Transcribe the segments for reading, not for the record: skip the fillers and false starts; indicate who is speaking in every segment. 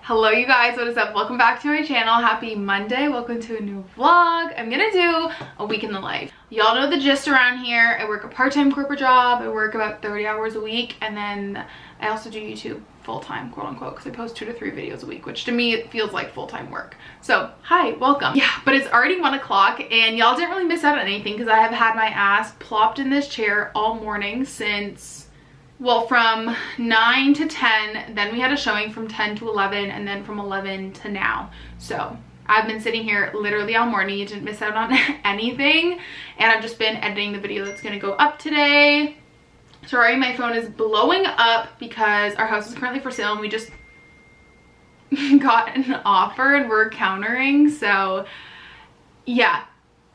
Speaker 1: Hello you guys, what is up? Welcome back to my channel. Happy Monday. Welcome to a new vlog. I'm gonna do a week in the life. Y'all know the gist around here. I work a part-time corporate job. I work about 30 hours a week, and then I also do YouTube full-time, quote unquote, because I post 2 to 3 videos a week, which to me it feels like full-time work. So hi, welcome. Yeah, but it's already 1 o'clock and y'all didn't really miss out on anything because I have had my ass plopped in this chair all morning since, well, from 9 to 10, then we had a showing from 10 to 11, and then from 11 to now. So I've been sitting here literally all morning. You didn't miss out on anything, and I've just been editing the video that's gonna go up today. Sorry, my phone is blowing up because our house is currently for sale and we just got an offer and we're countering. So yeah,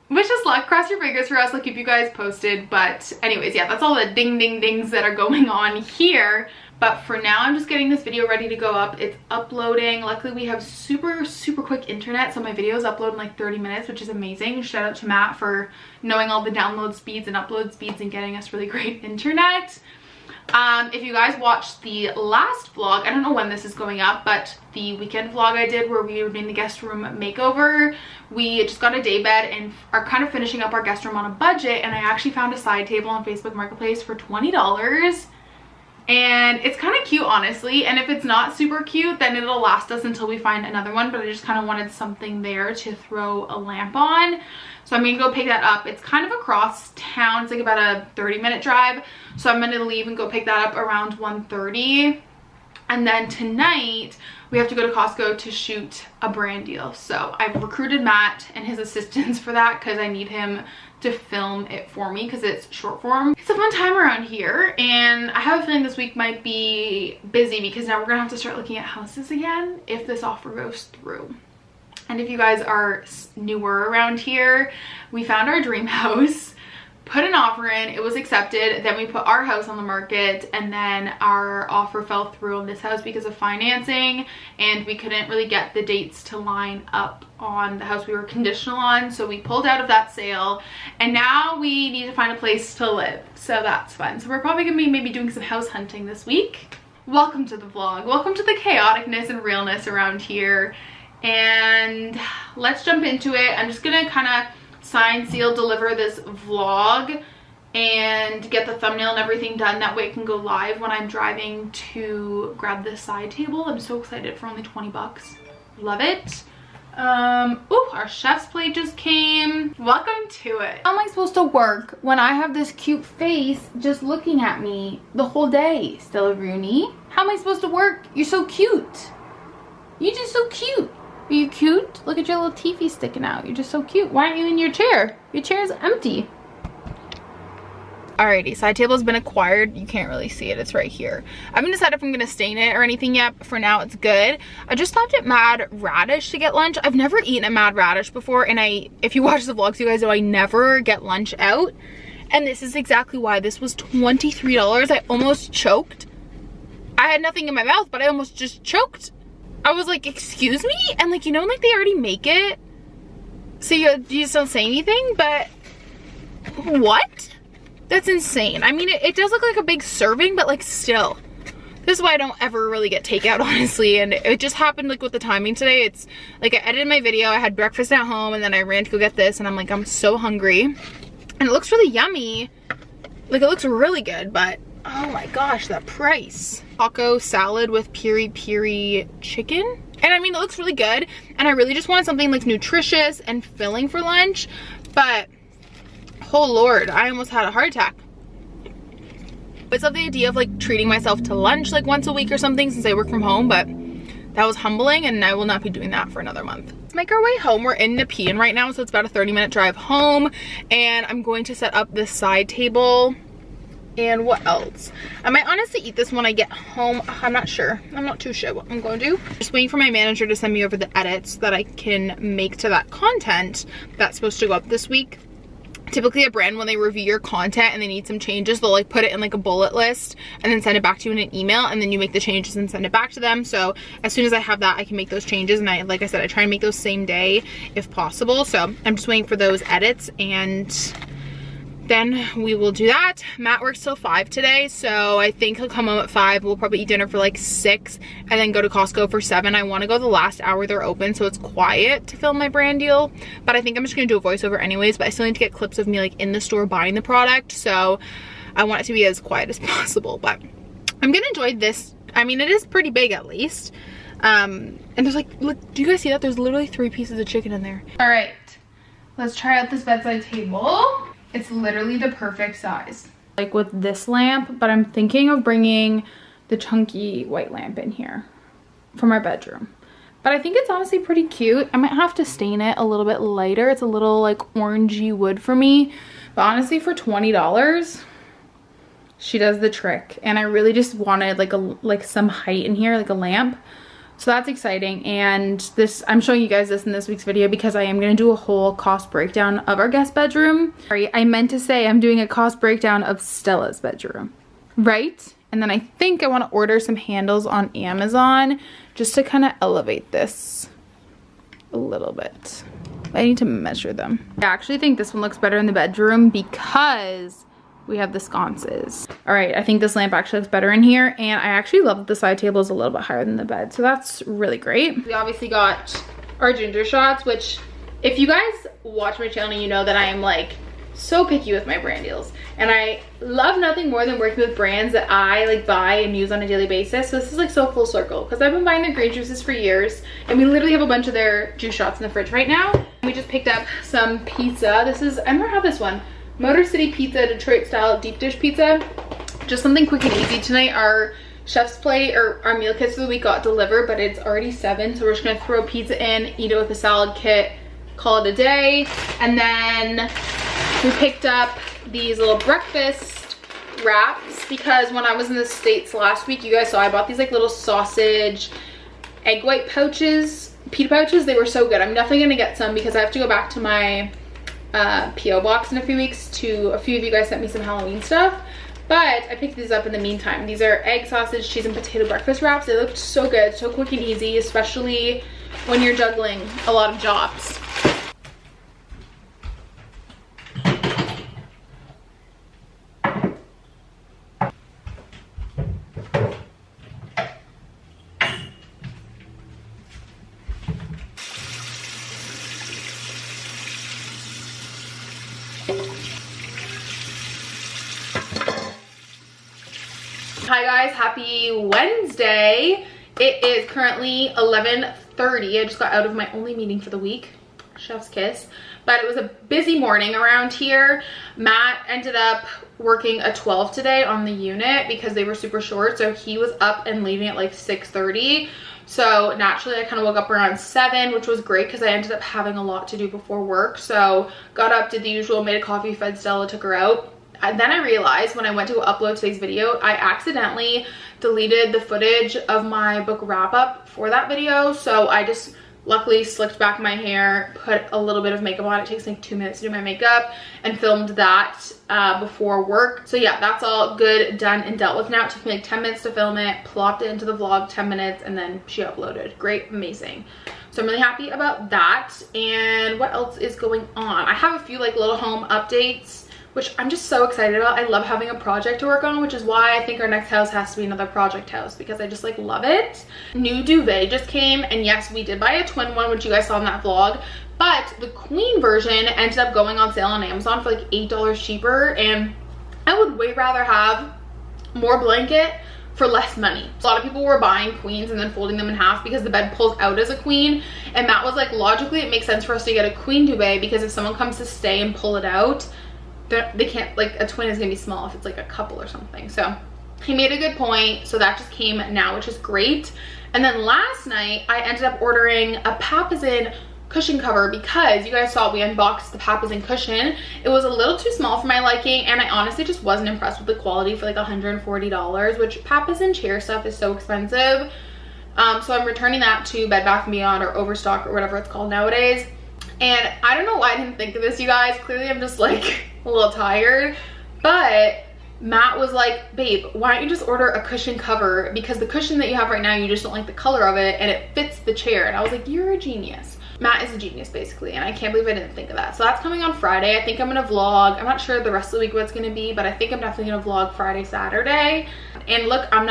Speaker 1: wish us luck, cross your fingers for us. I'll keep you guys posted. But anyways, yeah, that's all the ding dings that are going on here. But for now, I'm just getting this video ready to go up. It's uploading. Luckily, we have super quick internet, so my videos upload in like 30 minutes, which is amazing. Shout out to Matt for knowing all the download speeds and upload speeds and getting us really great internet. If you guys watched the last vlog, I don't know when this is going up, but the weekend vlog I did where we were doing the guest room makeover, we just got a day bed and are kind of finishing up our guest room on a budget, and I actually found a side table on Facebook Marketplace for $20. And it's kind of cute, honestly, and if it's not super cute, then it'll last us until we find another one. But I just kind of wanted something there to throw a lamp on, so I'm gonna go pick that up. It's kind of across town. It's like about a 30-minute drive, so I'm gonna leave and go pick that up around 1:30. And then tonight we have to go to Costco to shoot a brand deal. So I've recruited Matt and his assistants for that because I need him to film it for me because it's short form. It's a fun time around here, and I have a feeling this week might be busy because now we're gonna have to start looking at houses again if this offer goes through. And if you guys are newer around here, we found our dream house, put an offer in, it was accepted, then we put our house on the market, and then our offer fell through on this house because of financing, and we couldn't really get the dates to line up on the house we were conditional on, so we pulled out of that sale, and now we need to find a place to live. So that's fun. So we're probably gonna be maybe doing some house hunting this week. Welcome to the vlog. Welcome to the chaoticness and realness around here, and let's jump into it. I'm just gonna kind of sign, seal, deliver this vlog and get the thumbnail and everything done. That way it can go live when I'm driving to grab this side table. I'm so excited for only 20 bucks. Love it. Oh, our chef's plate just came. Welcome to it. How am I supposed to work when I have this cute face just looking at me the whole day? Stella Rooney, how am I supposed to work? You're so cute. You're just so cute. Are you cute? Look at your little teethy sticking out. You're just so cute. Why aren't you in your chair? Your chair is empty. Alrighty, side table has been acquired. You can't really see it. It's right here. I haven't decided if I'm gonna stain it or anything yet, but for now it's good. I just stopped at Mad Radish to get lunch. I've never eaten at Mad Radish before, and if you watch the vlogs, you guys know I never get lunch out. And this is exactly why. This was $23. I almost choked. I had nothing in my mouth, but I almost just choked. I was like, excuse me? And like, you know, like they already make it, so you just don't say anything, but what? That's insane. I mean, it does look like a big serving, but like still. This is why I don't ever really get takeout, honestly, and it just happened like with the timing today. It's like I edited my video, I had breakfast at home, and then I ran to go get this, and I'm like, I'm so hungry. And it looks really yummy. Like, it looks really good, but oh my gosh, that price. Taco salad with piri chicken. And I mean, it looks really good. And I really just wanted something like nutritious and filling for lunch. But, oh Lord, I almost had a heart attack. I love the idea of like treating myself to lunch like once a week or something since I work from home. But that was humbling, and I will not be doing that for another month. Let's make our way home. We're in Nepean right now, so it's about a 30-minute drive home. And I'm going to set up this side table. And what else? I might honestly eat this when I get home. I'm not sure. I'm not too sure what I'm going to do. Just waiting for my manager to send me over the edits that I can make to that content that's supposed to go up this week. Typically a brand, when they review your content and they need some changes, they'll like put it in like a bullet list and then send it back to you in an email, and then you make the changes and send it back to them. So as soon as I have that, I can make those changes, and like I said, I try and make those same day if possible. So I'm just waiting for those edits, and then we will do that. Matt works till 5 today, so I think he'll come home at 5. We'll probably eat dinner for like 6 and then go to Costco for 7. I want to go the last hour they're open so it's quiet to film my brand deal, but I think I'm just gonna do a voiceover anyways. But I still need to get clips of me like in the store buying the product, so I want it to be as quiet as possible. But I'm gonna enjoy this. I mean, it is pretty big at least. And there's like, look, do you guys see that? There's literally 3 pieces of chicken in there. All right, let's try out this bedside table. It's literally the perfect size. Like with this lamp, but I'm thinking of bringing the chunky white lamp in here from our bedroom. But I think it's honestly pretty cute. I might have to stain it a little bit lighter. It's a little like orangey wood for me. But honestly, for $20, she does the trick. And I really just wanted like some height in here, like a lamp. So that's exciting. And this, I'm showing you guys this in this week's video because I am going to do a whole cost breakdown of our guest bedroom. Sorry, I meant to say I'm doing a cost breakdown of Stella's bedroom, right? And then I think I want to order some handles on Amazon just to kind of elevate this a little bit. I need to measure them. I actually think this one looks better in the bedroom because we have the sconces. All right, I think this lamp actually looks better in here, and I actually love that the side table is a little bit higher than the bed, so that's really great. We obviously got our ginger shots, which if you guys watch my channel, you know that I am like so picky with my brand deals, and I love nothing more than working with brands that I like buy and use on a daily basis. So this is like so full circle because I've been buying their green juices for years, and we literally have a bunch of their juice shots in the fridge right now. We just picked up some pizza. This is, I never had this one. Motor City Pizza, Detroit style deep dish pizza. Just something quick and easy tonight. Our chef's plate or our meal kits for the week got delivered, but it's already 7, so we're just gonna throw pizza in, eat it with a salad kit, call it a day. And then we picked up these little breakfast wraps because when I was in the States last week, you guys saw I bought these like little sausage egg white pouches, pita pouches. They were so good. I'm definitely gonna get some because I have to go back to my PO box in a few weeks. To a few of you guys sent me some Halloween stuff, but I picked these up in the meantime. These are egg, sausage, cheese, and potato breakfast wraps. They looked so good, so quick and easy, especially when you're juggling a lot of jobs. Hi guys, happy Wednesday. It is currently 11:30. I just got out of my only meeting for the week, chef's kiss, but it was a busy morning around here. Matt ended up working a 12 today on the unit because they were super short, so he was up and leaving at like 6:30. So naturally I kind of woke up around 7, which was great because I ended up having a lot to do before work. So got up, did the usual, made a coffee, fed Stella, took her out. And then I realized when I went to upload today's video, I accidentally deleted the footage of my book wrap up for that video. So I just luckily slicked back my hair, put a little bit of makeup on. It takes like 2 minutes to do my makeup, and filmed that before work. So yeah, that's all good, done, and dealt with now. It took me like 10 minutes to film it, plopped it into the vlog, 10 minutes, and then she uploaded. Great, amazing. So I'm really happy about that. And what else is going on? I have a few like little home updates, which I'm just so excited about. I love having a project to work on, which is why I think our next house has to be another project house because I just like love it. New duvet just came, and yes, we did buy a twin one, which you guys saw in that vlog, but the queen version ended up going on sale on Amazon for like $8 cheaper, and I would way rather have more blanket for less money. A lot of people were buying queens and then folding them in half because the bed pulls out as a queen, and Matt was like, logically it makes sense for us to get a queen duvet because if someone comes to stay and pull it out, they can't, like a twin is gonna be small if it's like a couple or something. So he made a good point. So that just came now, which is great. And then last night I ended up ordering a Papasan cushion cover because you guys saw we unboxed the Papasan cushion. It was a little too small for my liking, and I honestly just wasn't impressed with the quality for like $140, which Papasan chair stuff is so expensive. So I'm returning that to Bed Bath & Beyond or Overstock or whatever it's called nowadays. And I don't know why I didn't think of this, you guys. Clearly I'm just like a little tired, but Matt was like, babe, why don't you just order a cushion cover, because the cushion that you have right now, you just don't like the color of it and it fits the chair. And I was like, you're a genius. Matt is a genius basically, and I can't believe I didn't think of that. So that's coming on Friday. I think I'm gonna vlog. I'm not sure the rest of the week what it's gonna be, but I think I'm definitely gonna vlog Friday, Saturday. And look, I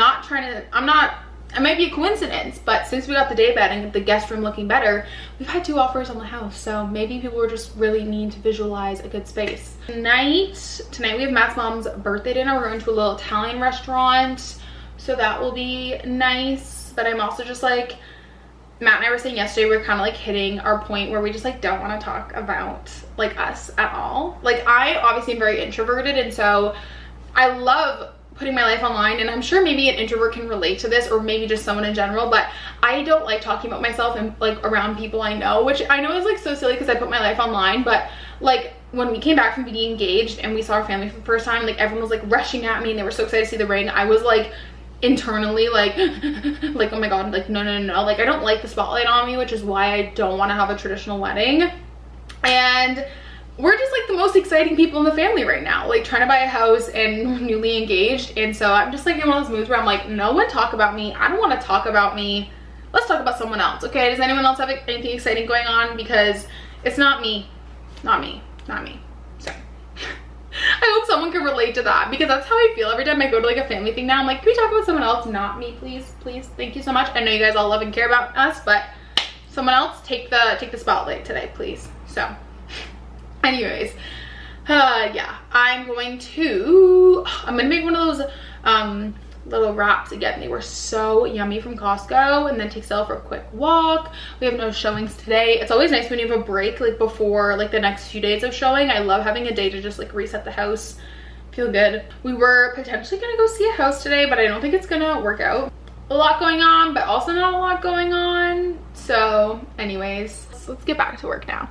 Speaker 1: might be a coincidence, but since we got the day bed and the guest room looking better, we've had 2 offers on the house. So maybe people were just really need to visualize a good space. Tonight we have Matt's mom's birthday dinner. We're going to a little Italian restaurant, so that will be nice. But I'm also just like, Matt and I were saying yesterday, we're kind of like hitting our point where we just like don't want to talk about like us at all. Like, I obviously am very introverted, and so I love putting my life online, and I'm sure maybe an introvert can relate to this, or maybe just someone in general, but I don't like talking about myself and like around people I know, which I know is like so silly because I put my life online. But like when we came back from being engaged and we saw our family for the first time, like everyone was like rushing at me and they were so excited to see the ring. I was like internally like like, oh my god, like no, like I don't like the spotlight on me, which is why I don't want to have a traditional wedding. And we're just like the most exciting people in the family right now, like trying to buy a house and newly engaged. And so I'm just like in one of those moods where I'm like, no one talk about me. I don't want to talk about me. Let's talk about someone else. Okay, does anyone else have anything exciting going on? Because it's not me. So I hope someone can relate to that, because that's how I feel every time I go to like a family thing now. I'm like, can we talk about someone else? Not me, please. Thank you so much. I know you guys all love and care about us, but someone else take the spotlight today, please. So anyways, yeah, I'm gonna make one of those little wraps again. They were so yummy from Costco, and then take Stella for a quick walk. We have no showings today. It's always nice when you have a break like before like the next few days of showing. I love having a day to just like reset the house, feel good. We were potentially gonna go see a house today, but I don't think it's gonna work out. A lot going on, but also not a lot going on. So anyways, let's get back to work now.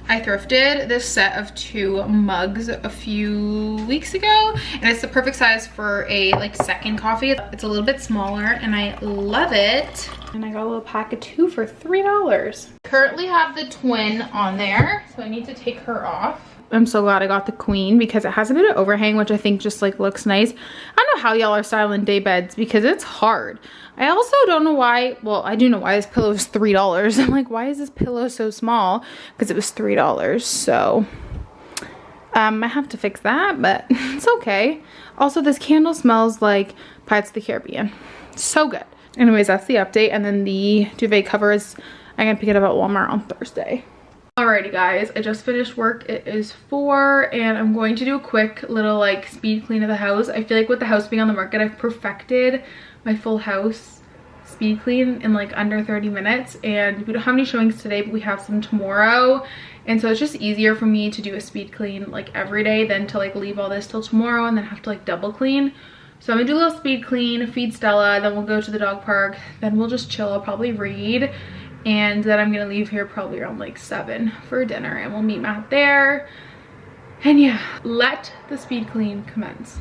Speaker 1: I thrifted this set of 2 mugs a few weeks ago, and it's the perfect size for a like second coffee. It's a little bit smaller and I love it. And I got a little pack of 2 for $3. Currently have the twin on there, so I need to take her off. I'm so glad I got the queen because it has a bit of overhang, which I think just like looks nice. I don't know how y'all are styling day beds because it's hard. I also don't know why, well, I do know why this pillow is $3. I'm like, why is this pillow so small? Because it was $3. So I have to fix that, but it's okay. Also, this candle smells like Pirates of the Caribbean. So good. Anyways, that's the update. And then the duvet covers, I'm gonna pick it up at Walmart on Thursday. Alrighty guys, I just finished work. It is 4 and I'm going to do a quick little like speed clean of the house. I feel like with the house being on the market, I've perfected my full house speed clean in like under 30 minutes, and we don't have any showings today, but we have some tomorrow, and so it's just easier for me to do a speed clean like every day than to like leave all this till tomorrow and then have to like double clean. So I'm gonna do a little speed clean, feed Stella, then we'll go to the dog park, then we'll just chill. I'll probably read, and then I'm gonna leave here probably around like 7 for dinner, and we'll meet Matt there. And yeah, let the speed clean commence.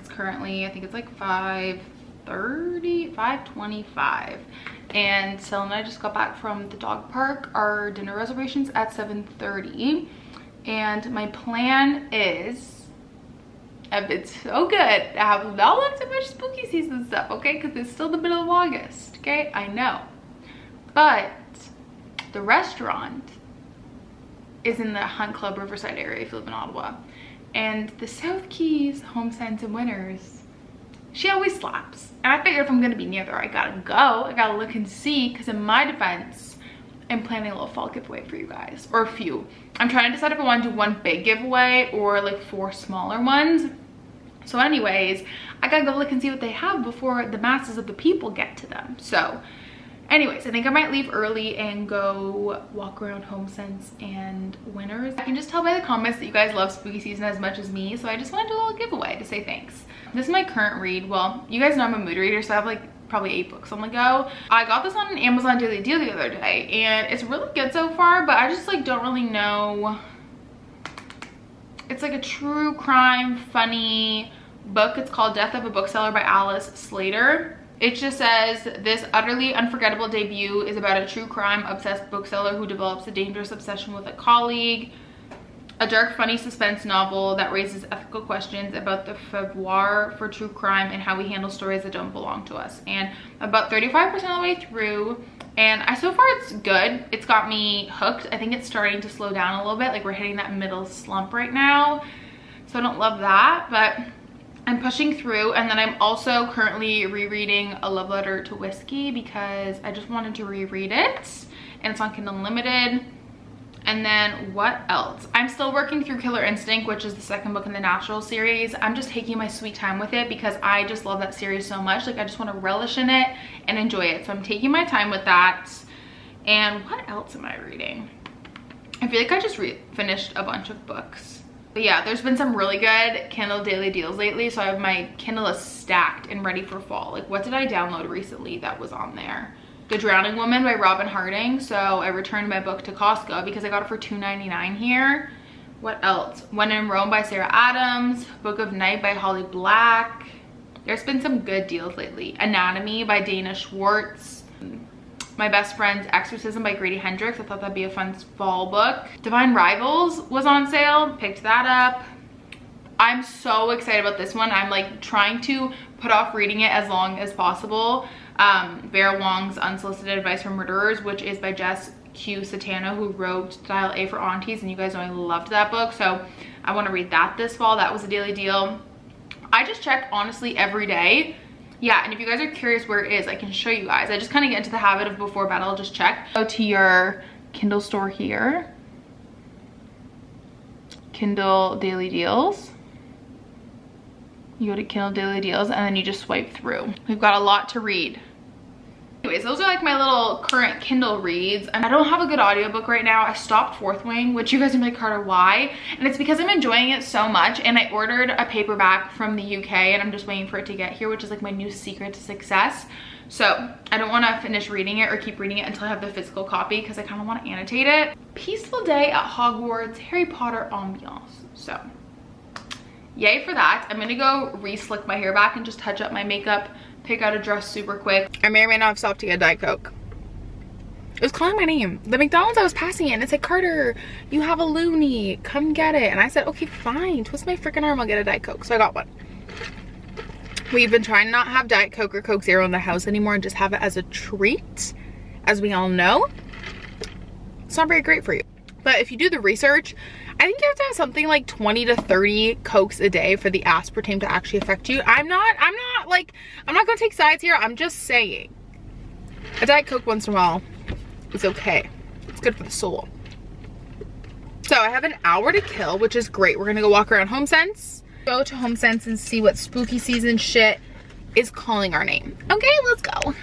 Speaker 1: Currently, I think it's like 5:25, and Sel and I just got back from the dog park. Our dinner reservation's at 7:30, and my plan is, it's so good, I have not looked at much spooky season stuff, okay, because it's still the middle of August, okay, I know, but the restaurant is in the Hunt Club Riverside area if you live in Ottawa. And the South Keys Home Scents and Winners, she always slaps. And I figured if I'm gonna be near there, I gotta go. I gotta look and see, because in my defense, I'm planning a little fall giveaway for you guys, or a few. I'm trying to decide if I want to do one big giveaway or like 4 smaller ones. So anyways, I gotta go look and see what they have before the masses of the people get to them. So anyways, I think I might leave early and go walk around HomeSense and Winners. I can just tell by the comments that you guys love spooky season as much as me, so I just want to do a little giveaway to say thanks. This is my current read. Well, you guys know I'm a mood reader, so I have like probably 8 books on the go. I got this on an Amazon Daily Deal the other day, and it's really good so far, but I just like don't really know. It's like a true crime, funny book. It's called Death of a Bookseller by Alice Slater. It just says, this utterly unforgettable debut is about a true crime obsessed bookseller who develops a dangerous obsession with a colleague. A dark, funny suspense novel that raises ethical questions about the faubourg for true crime and how we handle stories that don't belong to us. And about 35% of the way through, and so far it's good. It's got me hooked. I think it's starting to slow down a little bit. Like we're hitting that middle slump right now. So I don't love that, but I'm pushing through. And then I'm also currently rereading A Love Letter to Whiskey because I just wanted to reread it, and it's on Kindle Unlimited. And then what else? I'm still working through Killer Instinct, which is the 2nd book in the Natural series. I'm just taking my sweet time with it because I just love that series so much. Like I just want to relish in it and enjoy it. So I'm taking my time with that. And what else am I reading? I feel like I just finished a bunch of books. But yeah, there's been some really good Kindle Daily Deals lately. So I have my Kindle is stacked and ready for fall. Like what did I download recently that was on there? The Drowning Woman by Robin Harding. So I returned my book to Costco because I got it for $2.99 here. What else? When in Rome by Sarah Adams. Book of Night by Holly Black. There's been some good deals lately. Anatomy by Dana Schwartz. My Best Friend's Exorcism by Grady Hendrix. I thought that'd be a fun fall book. Divine Rivals was on sale. Picked that up. I'm so excited about this one. I'm like trying to put off reading it as long as possible. Vera Wong's Unsolicited Advice from Murderers, which is by Jess Q. Satano, who wrote Style A for Aunties, and you guys know I loved that book, so I want to read that this fall. That was a daily deal. I just check honestly every day. Yeah, and if you guys are curious where it is, I can show you guys. I just kind of get into the habit of before bed, I'll just check. Go to your Kindle store here. Kindle Daily Deals. You go to Kindle Daily Deals and then you just swipe through. We've got a lot to read. Anyways, those are like my little current Kindle reads. I don't have a good audiobook right now. I stopped Fourth Wing, which you guys are like, Carter, why? And it's because I'm enjoying it so much, and I ordered a paperback from the UK and I'm just waiting for it to get here, which is like my new secret to success. So I don't want to finish reading it or keep reading it until I have the physical copy because I kind of want to annotate it. Peaceful day at Hogwarts, Harry Potter ambiance. So yay for that. I'm gonna go re-slick my hair back and just touch up my makeup, pick out a dress super quick. I may or may not have stopped to get a Diet Coke. It was calling my name. The McDonald's I was passing it and it said, Carter, you have a loony, come get it. And I said, okay, fine, twist my freaking arm, I'll get a Diet Coke. So I got one. We've been trying to not have Diet Coke or Coke Zero in the house anymore and just have it as a treat. As we all know, it's not very great for you. But if you do the research, I think you have to have something like 20 to 30 Cokes a day for the aspartame to actually affect you. I'm not gonna take sides here. I'm just saying a Diet Coke once in a while is okay. It's good for the soul. So I have an hour to kill, which is great. We're gonna go walk around HomeSense. Go to HomeSense and see what spooky season shit is calling our name. Okay, let's go.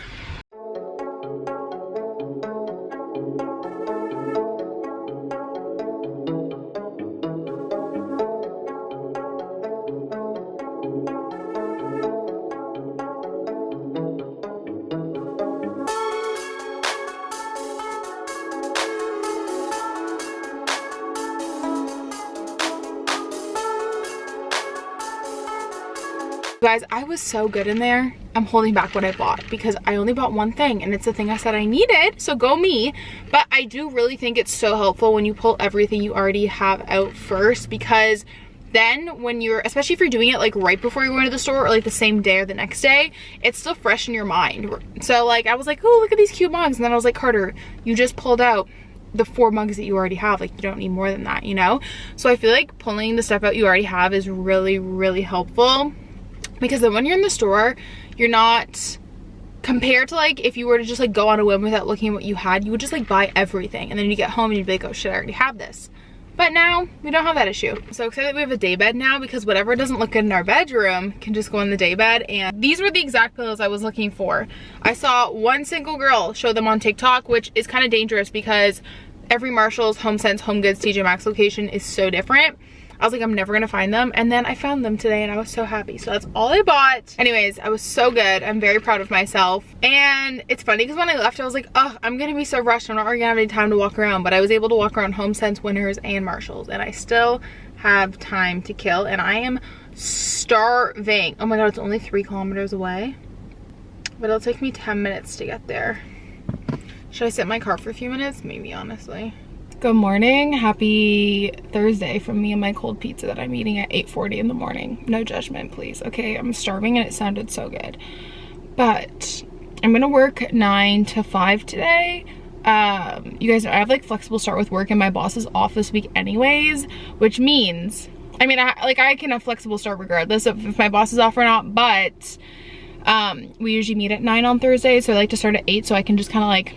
Speaker 1: Guys, I was so good in there. I'm holding back what I bought because I only bought one thing and it's the thing I said I needed, so go me. But I do really think it's so helpful when you pull everything you already have out first, because then when you're, especially if you're doing it like right before you're going to the store or like the same day or the next day, it's still fresh in your mind. So like I was like, oh, look at these cute mugs, and then I was like, Carter, you just pulled out the 4 mugs that you already have. Like, you don't need more than that, you know? So I feel like pulling the stuff out you already have is really, really helpful. Because then when you're in the store, you're not compared to like if you were to just like go on a whim without looking at what you had, you would just like buy everything and then you get home and you'd be like, oh shit, I already have this. But now we don't have that issue. I'm so excited we have a day bed now, because whatever doesn't look good in our bedroom can just go in the day bed. And these were the exact pillows I was looking for. I saw one single girl show them on TikTok, which is kind of dangerous because every Marshalls, HomeSense, HomeGoods, TJ Maxx location is so different. I was like, I'm never gonna find them. And then I found them today and I was so happy. So that's all I bought. Anyways, I was so good. I'm very proud of myself. And it's funny because when I left, I was like, oh, I'm gonna be so rushed. I'm not really gonna have any time to walk around. But I was able to walk around HomeSense, Winners, and Marshalls. And I still have time to kill. And I am starving. Oh my God, it's only 3 kilometers away. But it'll take me 10 minutes to get there. Should I sit in my car for a few minutes? Maybe, honestly. Good morning. Happy Thursday from me and my cold pizza that I'm eating at 8:40 in the morning. No judgment, please. Okay, I'm starving and it sounded so good. But I'm gonna work 9 to 5 today. You guys know I have like flexible start with work and my boss is off this week anyways, which means, I mean, I can have flexible start regardless of if my boss is off or not, but we usually meet at 9 on Thursday, so I like to start at 8 so I can just kind of like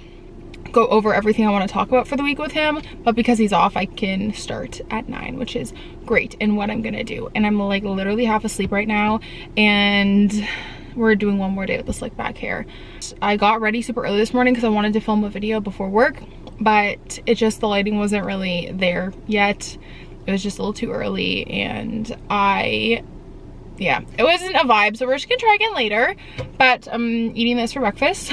Speaker 1: go over everything I want to talk about for the week with him. But because he's off, I can start at 9, which is great in what I'm gonna do. And I'm like literally half asleep right now, and we're doing one more day with the slick back hair. I got ready super early this morning because I wanted to film a video before work, but it just, the lighting wasn't really there yet. It was just a little too early, and yeah, it wasn't a vibe, so we're just gonna try again later. But I'm eating this for breakfast.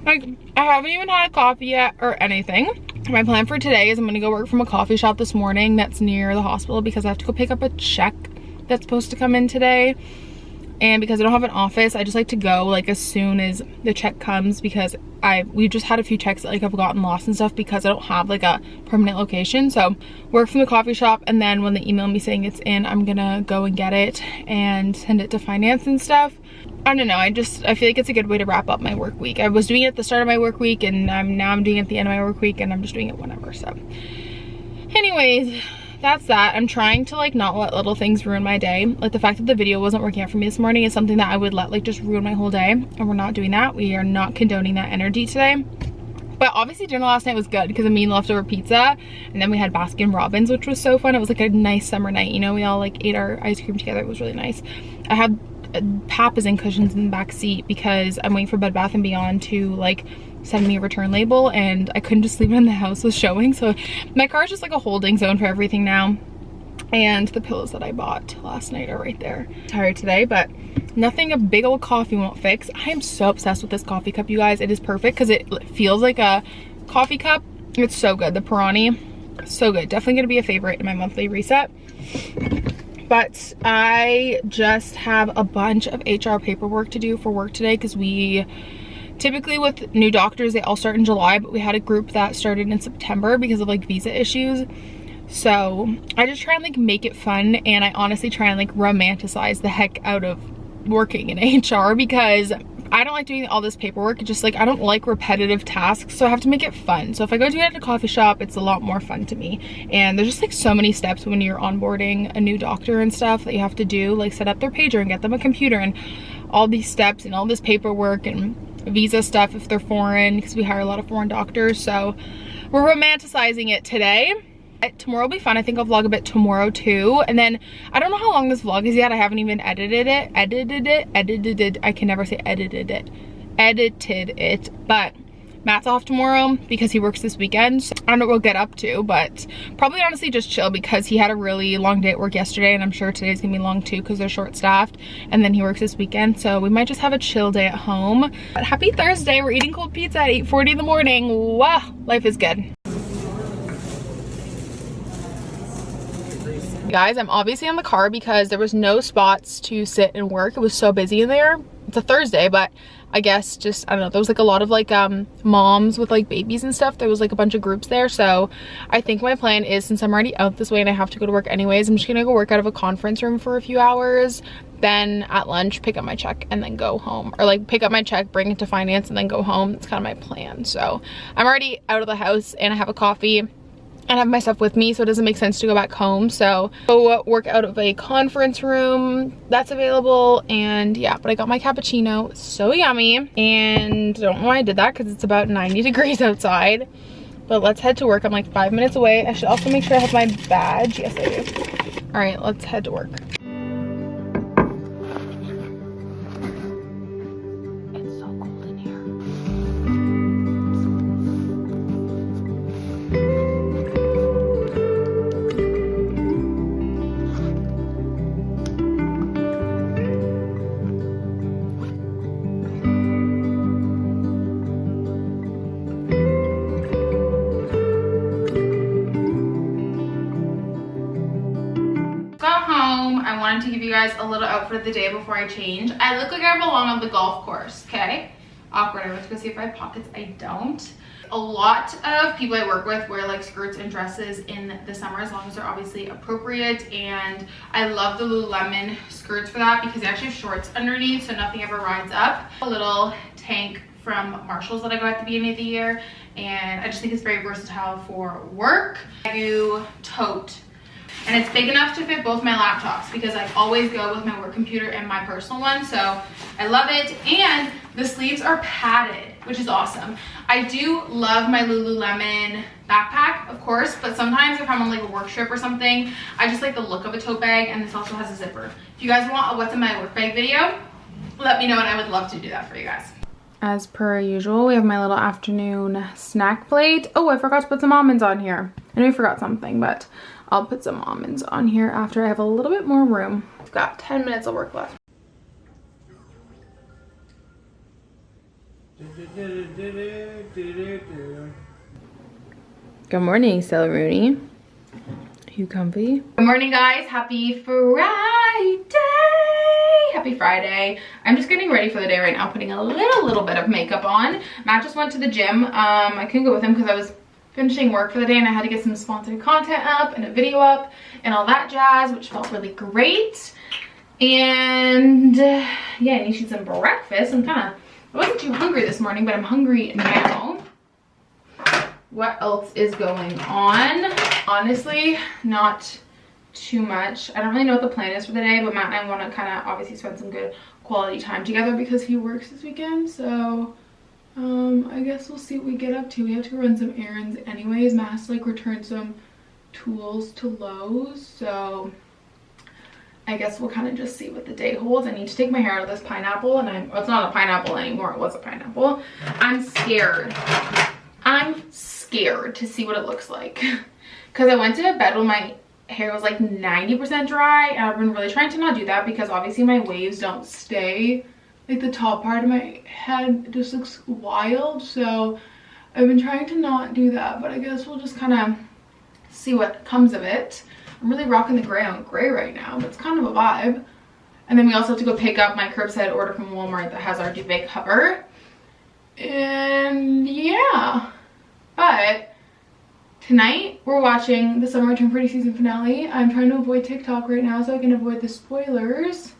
Speaker 1: Like, I haven't even had a coffee yet or anything. My plan for today is I'm gonna go work from a coffee shop this morning that's near the hospital because I have to go pick up a check that's supposed to come in today. And because I don't have an office, I just like to go like as soon as the check comes, because we've just had a few checks that like have gotten lost and stuff because I don't have like a permanent location. So work from the coffee shop, and then when they email me saying it's in, I'm gonna go and get it and send it to finance and stuff. I don't know, I feel like it's a good way to wrap up my work week. I was doing it at the start of my work week, and now I'm doing it at the end of my work week, and I'm just doing it whenever. So anyways, that's that. I'm trying to like not let little things ruin my day. Like the fact that the video wasn't working out for me this morning is something that I would let like just ruin my whole day, and we're not doing that. We are not condoning that energy today. But obviously dinner last night was good because of me and leftover pizza, and then we had Baskin Robbins, which was so fun. It was like a nice summer night, you know, we all like ate our ice cream together. It was really nice. I had papas and cushions in the back seat because I'm waiting for Bed Bath & Beyond to like send me a return label, and I couldn't just leave it in the house with showing. So my car is just like a holding zone for everything now. And the pillows that I bought last night are right there. Tired today, but nothing a big old coffee won't fix. I am so obsessed with this coffee cup, you guys. It is perfect because it feels like a coffee cup. It's so good. The Perani, so good. Definitely gonna be a favorite in my monthly reset. But I just have a bunch of HR paperwork to do for work today, because we typically, with new doctors, they all start in July, but we had a group that started in September because of like visa issues. So I just try and like make it fun, and I honestly try and like romanticize the heck out of working in HR, because I don't like doing all this paperwork. It's just like, I don't like repetitive tasks, so I have to make it fun. So if I go do it at a coffee shop, it's a lot more fun to me. And there's just like so many steps when you're onboarding a new doctor and stuff that you have to do, like set up their pager and get them a computer, and all these steps and all this paperwork and visa stuff if they're foreign, because we hire a lot of foreign doctors. So we're romanticizing it today. Tomorrow will be fun. I think I'll vlog a bit tomorrow too. And then I don't know how long this vlog is yet. I haven't even edited it. I can never say edited it. But Matt's off tomorrow because he works this weekend. So I don't know what we'll get up to, but probably honestly just chill, because he had a really long day at work yesterday, and I'm sure today's gonna be long too because they're short staffed, and then he works this weekend, so we might just have a chill day at home. But happy Thursday. We're eating cold pizza at 8:40 in the morning. Wow, life is good. Guys, I'm obviously in the car because there was no spots to sit and work. It was so busy in there. It's a Thursday, but I guess just, I don't know, there was like a lot of like moms with like babies and stuff. There was like a bunch of groups there. So I think my plan is, since I'm already out this way and I have to go to work anyways, I'm just gonna go work out of a conference room for a few hours, then at lunch pick up my check and then go home, or like pick up my check, bring it to finance, and then go home. That's kind of my plan. So I'm already out of the house and I have a coffee. and have my stuff with me, so it doesn't make sense to go back home. So go work out of a conference room that's available. And yeah, but I got my cappuccino, so yummy. And I don't know why I did that because it's about 90 degrees outside. But let's head to work. I'm like 5 minutes away. I should also make sure I have my badge. Yes, I do. All right, let's head to work. It's so cold in here. Got home. I wanted to give you guys a little outfit of the day before I change. I look like I belong on the golf course, okay? Awkward. I went to go see if I have pockets. I don't. A lot of people I work with wear like skirts and dresses in the summer, as long as they're obviously appropriate. And I love the Lululemon skirts for that because they actually have shorts underneath, so nothing ever rides up. A little tank from Marshalls that I got at the beginning of the year, and I just think it's very versatile for work. I do tote. And it's big enough to fit both my laptops because I always go with my work computer and my personal one. So I love it. And the sleeves are padded, which is awesome. I do love my Lululemon backpack, of course, but sometimes if I'm on like a work trip or something, I just like the look of a tote bag, and this also has a zipper. If you guys want a what's in my work bag video, let me know and I would love to do that for you guys. As per usual, we have my little afternoon snack plate. Oh, I forgot to put some almonds on here. I know I forgot something, but I'll put some almonds on here after I have a little bit more room. I've got 10 minutes of work left. Good morning, Stella Rooney. Are you comfy? Good morning, guys. Happy Friday. Happy Friday. I'm just getting ready for the day right now, putting a little bit of makeup on. Matt just went to the gym. I couldn't go with him because I was finishing work for the day and I had to get some sponsored content up and a video up and all that jazz, which felt really great. And yeah, I need to eat some breakfast. I wasn't too hungry this morning, but I'm hungry now. What else is going on? Honestly, not too much. I don't really know what the plan is for the day, but Matt and I want to kind of obviously spend some good quality time together because he works this weekend. So I guess we'll see what we get up to. We have to run some errands anyways. Matt has to like return some tools to Lowe's, so I guess we'll kind of just see what the day holds. I need to take my hair out of this pineapple, and well, it's not a pineapple anymore. It was a pineapple. I'm scared. I'm scared to see what it looks like because I went to bed when my hair was like 90% dry, and I've been really trying to not do that because obviously my waves don't stay. Like the top part of my head just looks wild, so I've been trying to not do that, but I guess we'll just kind of see what comes of it. I'm really rocking the gray on gray right now, but it's kind of a vibe. And then we also have to go pick up my curbside order from Walmart that has our duvet cover. And yeah, but tonight we're watching the Summer Return Pretty season finale. I'm trying to avoid TikTok right now so I can avoid the spoilers.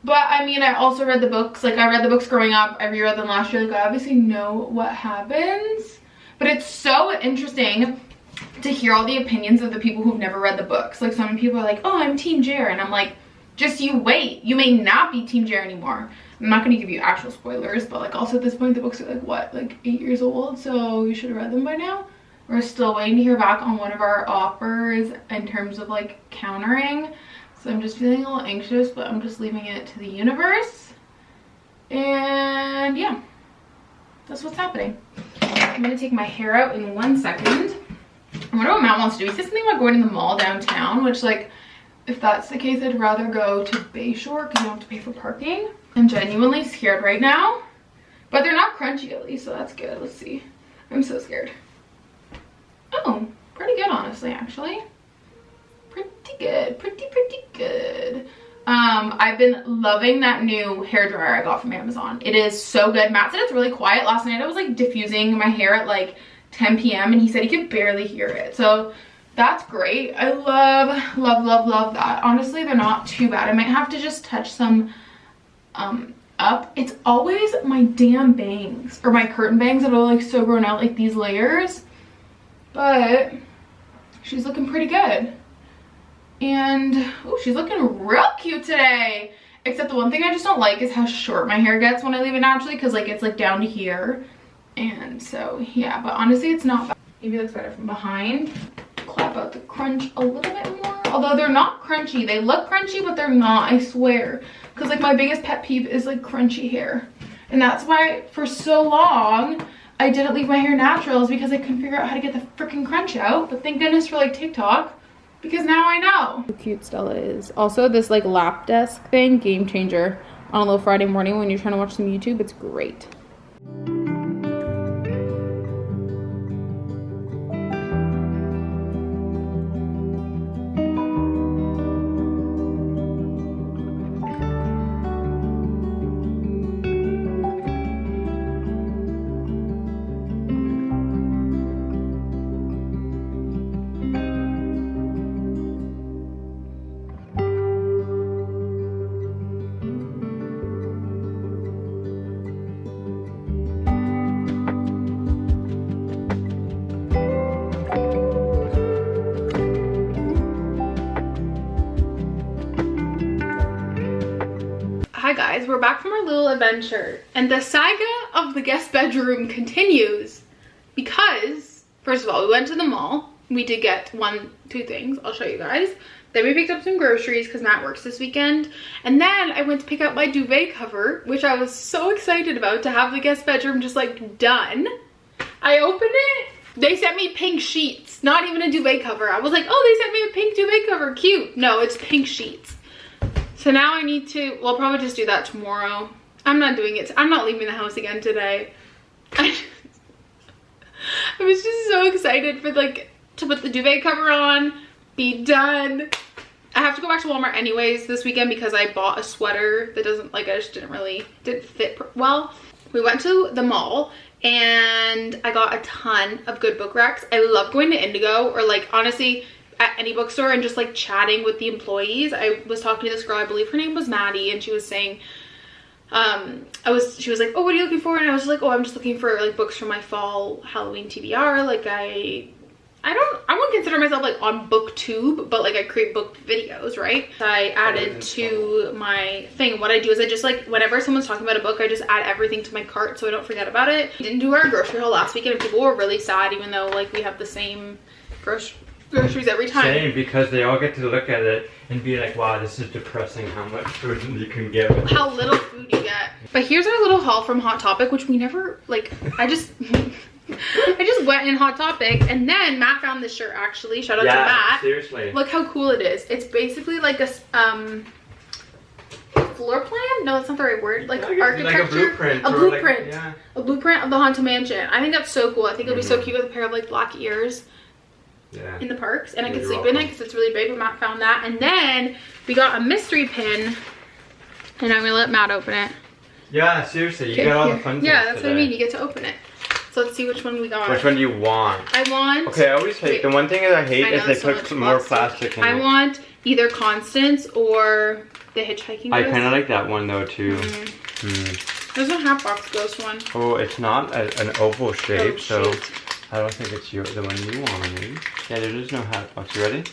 Speaker 1: But I mean, I also read the books. Like, I read the books growing up. I reread them last year. Like, I obviously know what happens. But it's so interesting to hear all the opinions of the people who've never read the books. Like, some people are like, oh, I'm Team Jer. And I'm like, just you wait. You may not be Team Jer anymore. I'm not going to give you actual spoilers. But, like, also at this point, the books are, like, what? Like, 8 years old? So you should have read them by now. We're still waiting to hear back on one of our offers in terms of, like, countering. So I'm just feeling a little anxious, but I'm just leaving it to the universe. And yeah, that's what's happening. I'm gonna take my hair out in 1 second. I wonder what Matt wants to do. He said something about going to the mall downtown, which, like, if that's the case, I'd rather go to Bayshore because you don't have to pay for parking. I'm genuinely scared right now, but they're not crunchy at least, so that's good. Let's see. I'm so scared. Oh, pretty good, honestly, actually. Pretty good, pretty good. I've been loving that new hair dryer I got from Amazon. It is so good. Matt said it's really quiet. Last night I was like diffusing my hair at like 10 p.m. and he said he could barely hear it. So that's great. I love that. Honestly, they're not too bad. I might have to just touch some up. It's always my damn bangs or my curtain bangs that are like so grown out, like these layers. but she's looking pretty good. And oh, she's looking real cute today. Except the one thing I just don't like is how short my hair gets when I leave it naturally, because like it's like down to here. And so yeah, but honestly it's not bad. Maybe it looks better from behind. Clap out the crunch a little bit more. Although they're not crunchy. They look crunchy, but they're not, I swear. Because like my biggest pet peeve is like crunchy hair. And that's why for so long I didn't leave my hair natural, is because I couldn't figure out how to get the freaking crunch out. But thank goodness for like TikTok, because now I know. How cute Stella is. Also this like lap desk thing, game changer on a little Friday morning when you're trying to watch some YouTube. It's great. Hi guys, we're back from our little adventure, and the saga of the guest bedroom continues because, first of all, we went to the mall. We did get two things. I'll show you guys. Then we picked up some groceries because Matt works this weekend. And then I went to pick up my duvet cover, which I was so excited about, to have the guest bedroom just like done. I opened it. They sent me pink sheets, not even a duvet cover. I was like, oh, they sent me a pink duvet cover, cute. No, it's pink sheets. So now I need to, well, I'll probably just do that tomorrow. I'm not doing it. I'm not leaving the house again today. I was just so excited for like to put the duvet cover on, be done. I have to go back to Walmart anyways this weekend because I bought a sweater that doesn't, like, I just didn't fit well. We went to the mall and I got a ton of good book racks. I love going to Indigo, or like honestly at any bookstore, and just like chatting with the employees. I was talking to this girl, I believe her name was Maddie, and she was saying, she was like, oh, what are you looking for? And I was like, oh, I'm just looking for like books for my fall Halloween TBR. Like I wouldn't consider myself like on booktube, but like I create book videos, right? I added to my thing. What I do is I just like, whenever someone's talking about a book, I just add everything to my cart so I don't forget about it. We didn't do our grocery haul last weekend and people were really sad, even though like we have the same groceries every time.
Speaker 2: Same, because they all get to look at it and be like, wow, this is depressing how much food you can get with
Speaker 1: how little food you get. But here's our little haul from Hot Topic, which we never, like, I just went in Hot Topic, and then Matt found this shirt, actually. Shout out to Matt.
Speaker 2: Seriously.
Speaker 1: Look how cool it is. It's basically like a floor plan? No, that's not the right word. Like architecture.
Speaker 2: Like a blueprint.
Speaker 1: A blueprint.
Speaker 2: Like, yeah.
Speaker 1: A blueprint of the Haunted Mansion. I think that's so cool. I think it'll be so cute with a pair of like black ears.
Speaker 2: Yeah.
Speaker 1: In the parks, and I could sleep in it because it's really big, but Matt found that. And then we got a mystery pin, and I'm gonna let Matt open it.
Speaker 2: Yeah, seriously, you got all the fun things.
Speaker 1: Yeah, that's what I mean, you get to open it. So let's see which one we got.
Speaker 2: Which one do you want?
Speaker 1: I want,
Speaker 2: okay, I always hate, the one thing that I hate is they put more plastic in it.
Speaker 1: I want either Constance or the hitchhiking
Speaker 2: I
Speaker 1: ghost.
Speaker 2: kind of like that one though too.
Speaker 1: There's a Hatbox Ghost one.
Speaker 2: Oh, it's not an oval shape, so I don't think it's the one you wanted. Yeah, there is no hat box. You ready?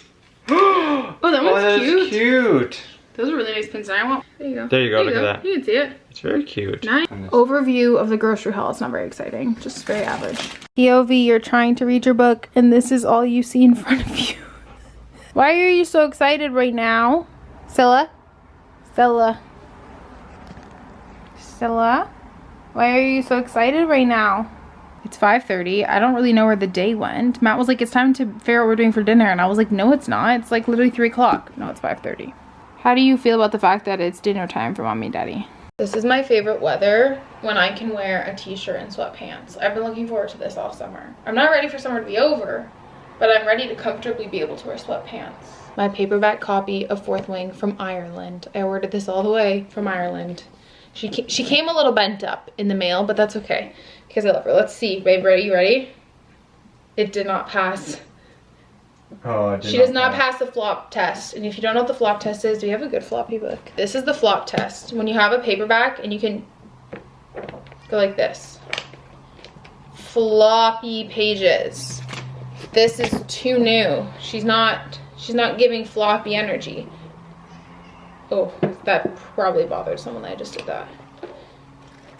Speaker 1: Oh, that one's cute.
Speaker 2: Cute.
Speaker 1: Those are really nice pins. I want. There you go.
Speaker 2: There you go. Look at that.
Speaker 1: You can see it.
Speaker 2: It's very cute.
Speaker 1: Nice. Overview of the grocery haul. It's not very exciting. Just very average. POV, you're trying to read your book, and this is all you see in front of you. Why are you so excited right now, Stella? Stella. Stella? Why are you so excited right now? It's 5:30. I don't really know where the day went. Matt was like, it's time to figure out what we're doing for dinner. And I was like, no, it's not. It's like literally 3 o'clock. No, it's 5:30. How do you feel about the fact that it's dinner time for mommy and daddy? This is my favorite weather, when I can wear a t-shirt and sweatpants. I've been looking forward to this all summer. I'm not ready for summer to be over, but I'm ready to comfortably be able to wear sweatpants. My paperback copy of Fourth Wing from Ireland. I ordered this all the way from Ireland. She came a little bent up in the mail, but that's okay because I love her. Let's see, babe, ready? You ready? It did not pass.
Speaker 2: Oh,
Speaker 1: she does not pass the flop test. And if you don't know what the flop test is, do you have a good floppy book? This is the flop test. When you have a paperback and you can go like this. Floppy pages. This is too new. She's not giving floppy energy. Oh, that probably bothered someone that I just did that.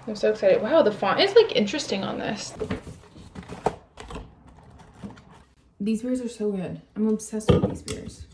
Speaker 1: I'm so excited. Wow, the font is like interesting on this. These beers are so good. I'm obsessed with these beers.